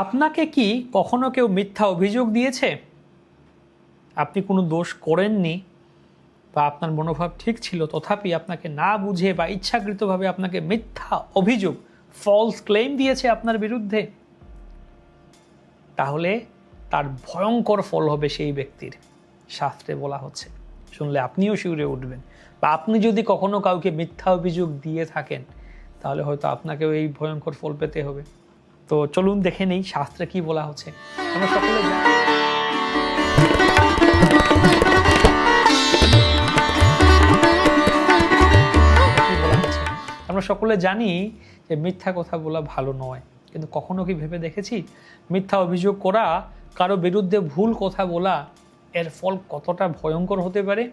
আপনাকে কি কখনো কেউ মিথ্যা অভিযোগ দিয়েছে? আপনি কোনো দোষ করেননি বা আপনার মনোভাব ঠিক ছিল, তথাপি আপনাকে না বুঝে বা ইচ্ছাকৃতভাবে আপনাকে মিথ্যা অভিযোগ, ফলস ক্লেম দিয়েছে আপনার বিরুদ্ধে, তাহলে তার ভয়ঙ্কর ফল হবে সেই ব্যক্তির। শাস্ত্রে বলা হচ্ছে, শুনলে আপনিও শিউরে উঠবেন। বা আপনি যদি কখনো কাউকে মিথ্যা অভিযোগ দিয়ে থাকেন, তাহলে হয়তো আপনাকেও এই ভয়ঙ্কর ফল পেতে হবে। তো চলুন দেখে নেই শাস্ত্রে কি বলা হচ্ছে। আমরা সকলে আমরা সকলে জানি যে মিথ্যা কথা বলা ভালো নয়, কিন্তু কখনো কি ভেবে দেখেছি মিথ্যা অভিযোগ করা, কারো বিরুদ্ধে ভুল কথা বলা, এর ফল কতটা ভয়ঙ্কর হতে পারে?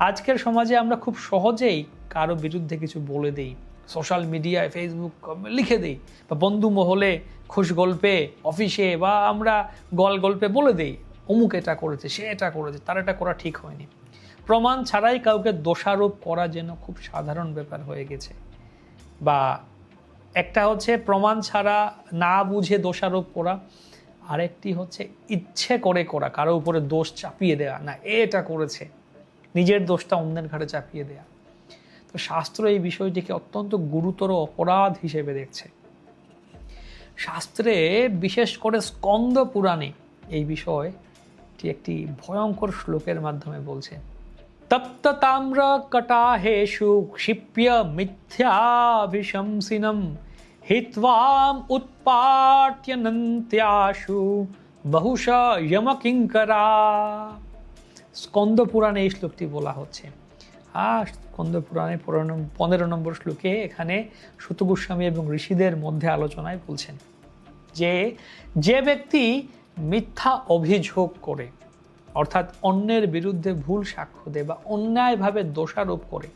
আজকের সমাজে আমরা খুব সহজেই কারো বিরুদ্ধে কিছু বলে দেই, সোশ্যাল মিডিয়ায়, ফেসবুক লিখে দেই, বা বন্ধু মহলে, খুশ গল্পে, অফিসে, বা আমরা গল্পে বলে দেই অমুক এটা করেছে, সে এটা করেছে, তার এটা করা ঠিক হয়নি। প্রমাণ ছাড়াই কাউকে দোষারোপ করা যেন খুব সাধারণ ব্যাপার হয়ে গেছে। বা একটা হচ্ছে প্রমাণ ছাড়া না বুঝে দোষারোপ করা, আরেকটি হচ্ছে ইচ্ছে করে করা, কারো উপরে দোষ চাপিয়ে দেওয়া, না এটা করেছে, নিজের দোষটা অন্যের ঘাড়ে চাপিয়ে দেয়া। তো শাস্ত্র এই বিষয়টিকে অত্যন্ত গুরুতর অপরাধ হিসেবে দেখছে। শাস্ত্রে বিশেষ করে স্কন্দ পুরাণে এই বিষয়টি একটি ভয়ঙ্কর শ্লোকের মাধ্যমে বলছে। তপ্ত তাম্র কটাহেষু ক্ষিপ্য মিথ্যাভিশংসিনম হিত্বাম উৎপাট্যনন্ত্যাশু বহুশ যমকিঙ্করা। স্কন্দ পুরাণে এই শ্লোকটি বলা হচ্ছে। স্কন্দ পুরাণে 15 নম্বর শ্লোকে এখানে সূত গোস্বামী এবং ঋষিদের মধ্যে আলোচনায় বলছেন যে ব্যক্তি মিথ্যা অভিযোগ করে, অর্থাৎ অন্যের বিরুদ্ধে ভুল সাক্ষ্য দেয় বা অন্যায়ভাবে দোষারোপ করে,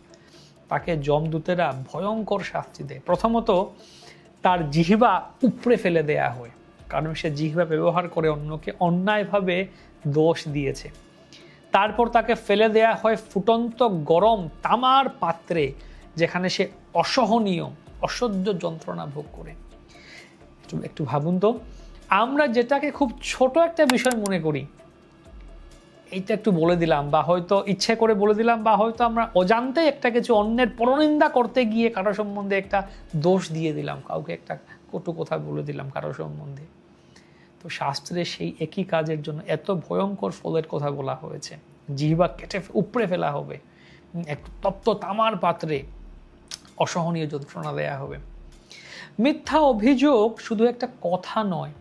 তাকে যমদূতেরা ভয়ঙ্কর শাস্তি দেয়। প্রথমত তার জিহ্বা উপড়ে ফেলে দেয়া হয়, কারণ সে জিহ্বা ব্যবহার করে অন্যকে অন্যায়ভাবে দোষ দিয়েছে। তারপর তাকে ফেলে দেয়া হয় ফুটন্ত গরম তামার পাত্রে, যেখানে সে অসহ্য যন্ত্রণা ভোগ করে। একটু ভাবুন তো, আমরা যেটাকে খুব ছোট একটা বিষয় মনে করি, এইটা একটু বলে দিলাম, বা হয়তো ইচ্ছে করে বলে দিলাম, বা হয়তো আমরা অজান্তে একটা কিছু অন্যের পরনিন্দা করতে গিয়ে কারো সম্বন্ধে একটা দোষ দিয়ে দিলাম, কাউকে একটা কটু কথা বলে দিলাম কারো সম্বন্ধে। তো শাস্ত্রে সেই একই কাজের জন্য এত ভয়ঙ্কর ফলের কথা বলা হয়েছে। জিহ্বা কেটে উপড়ে ফেলা হবে, একটু তপ্ত তামার পাত্রে অসহনীয় যন্ত্রণা দেয়া হবে। মিথ্যা অভিযোগ শুধু একটা কথা নয়,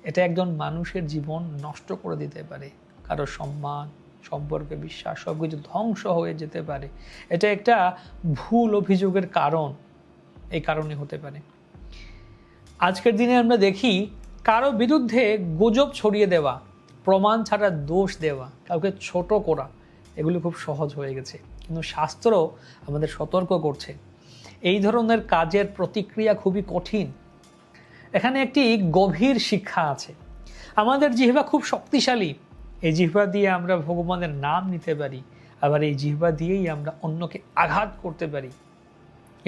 এটা একজন মানুষের জীবন নষ্ট করে দিতে পারে, কারো সম্মান, সম্পর্কে, বিশ্বাস, সবকিছু ধ্বংস হয়ে যেতে পারে। এটা একটা ভুল অভিযোগের কারণ, এই কারণে হতে পারে। আজকের দিনে আমরা দেখি কারো বিরুদ্ধে গুজব ছড়িয়ে দেওয়া, প্রমাণ ছাড়া দোষ দেওয়া, কাউকে ছোট করা, এগুলো খুব সহজ হয়ে গেছে। কিন্তু শাস্ত্র আমাদের সতর্ক করছে, এই ধরনের কাজের প্রতিক্রিয়া খুবই কঠিন। এখানে একটি গভীর শিক্ষা আছে। আমাদের জিহ্বা খুব শক্তিশালী, এই জিহ্বা দিয়ে আমরা ভগবানের নাম নিতে পারি, আবার এই জিহ্বা দিয়েই আমরা অন্যকে আঘাত করতে পারি।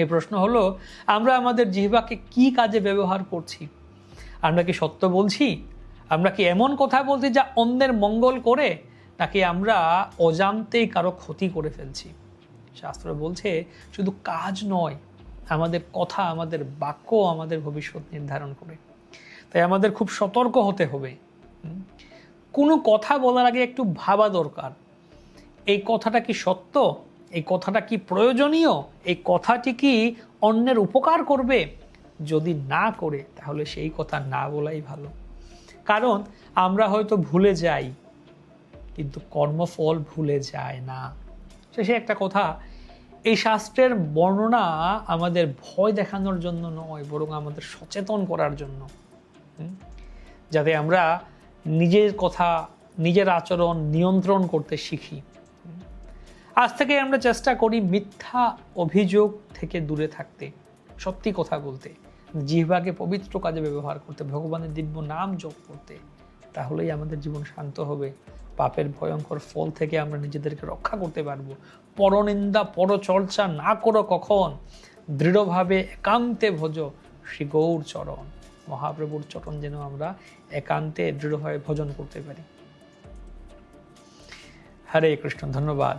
এই প্রশ্ন হলো, আমরা আমাদের জিহ্বাকে কি কাজে ব্যবহার করছি? আমরা কি সত্য বলছি? আমরা কি এমন কথা বলছি যা অন্যের মঙ্গল করে, নাকি আমরা অজান্তেই কারো ক্ষতি করে ফেলছি? শাস্ত্র বলছে শুধু কাজ নয়, আমাদের কথা, আমাদের বাক্য আমাদের ভবিষ্যৎ নির্ধারণ করে। তাই আমাদের খুব সতর্ক হতে হবে। কোনো কথা বলার আগে একটু ভাবা দরকার, এই কথাটা কি সত্য, এই কথাটা কি প্রয়োজনীয়, এই কথাটি কি অন্যের উপকার করবে? যদি না করে, তাহলে সেই কথা না বলাই ভালো। কারণ আমরা হয়তো ভুলে যাই, কিন্তু কর্মফল ভুলে যায় না। শেষে একটা কথা, এই শাস্ত্রের বর্ণনা আমাদের ভয় দেখানোর জন্য নয়, বরং আমাদের সচেতন করার জন্য, যাতে আমরা নিজের কথা, নিজের আচরণ নিয়ন্ত্রণ করতে শিখি। আজ থেকে আমরা চেষ্টা করি মিথ্যা অভিযোগ থেকে দূরে থাকতে, সত্যি কথা বলতে, জিহ্বাকে পবিত্র কাজে ব্যবহার করতে, ভগবানের দিব্য নাম জপ করতে। তাহলেই আমাদের জীবন শান্ত হবে, পাপের ভয়ঙ্কর ফল থেকে আমরা নিজেদেরকে রক্ষা করতে পারবো। পরনিন্দা, পরচর্চা না করো কখন, দৃঢ়ভাবে একান্তে ভজ শ্রী গৌর চরণ। মহাপ্রভুর চরণ যেন আমরা একান্তে দৃঢ়ভাবে ভজন করতে পারি। হরে কৃষ্ণ, ধন্যবাদ।